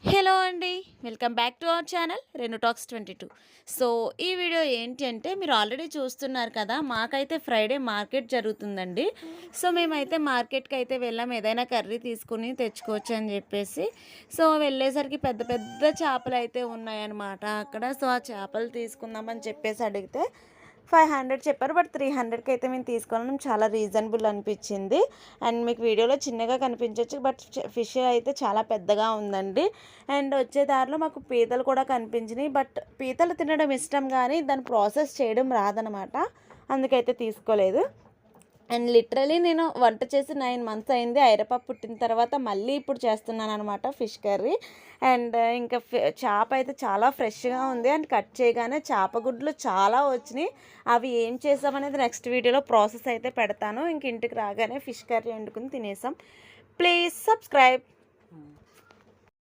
Hello అండి. Welcome back to our channel Renu talks 22. So, ఈ video ఏంటి అంటే మీరు ఆల్రెడీ చూస్తున్నారు కదా! మాకైతే ఫ్రైడే మార్కెట్ జరుగుతుందండి. సో, మేమైతే మార్కెట్‌కైతే వెళ్ళాం. ఏదైనా కర్రీ తీసుకొని తెచ్చుకోవచ్చు అని చెప్పేసి. సో, వెళ్ళేసరికి పెద్ద పెద్ద చేపలైతే ఉన్నాయన్నమాట అక్కడ. సో, ఆ చేపలు తీసుకుందామని చెప్పేసి అడిగితే 500 చెప్పారు. బట్ 300కి అయితే మేము తీసుకోవడం చాలా రీజనబుల్ అనిపించింది. అండ్ మీకు వీడియోలో చిన్నగా కనిపించొచ్చు. బట్ ఫిష్ అయితే చాలా పెద్దగా ఉందండి. అండ్ వచ్చే దారిలో మాకు పీతలు కూడా కనిపించినాయి. బట్ పీతలు తినడం ఇష్టం కానీ దాన్ని ప్రాసెస్ చేయడం రాదనమాట. అందుకైతే తీసుకోలేదు. అండ్ లిటరలీ నేను వంట చేసి 9 మంత్స్ అయింది. ఐరప పుట్టిన తర్వాత మళ్ళీ ఇప్పుడు చేస్తున్నాననమాట ఫిష్ కర్రీ. అండ్ ఇంకా చేప అయితే చాలా ఫ్రెష్‌గా ఉంది. అండ్ కట్ చేయగానే చేప గుడ్లు చాలా వచ్చినాయి. అవి ఏం చేసామనేది నెక్స్ట్ వీడియోలో ప్రాసెస్ అయితే పెడతాను. ఇంక ఇంటికి రాగానే ఫిష్ కర్రీ వండుకొని తినేసాం. Please subscribe.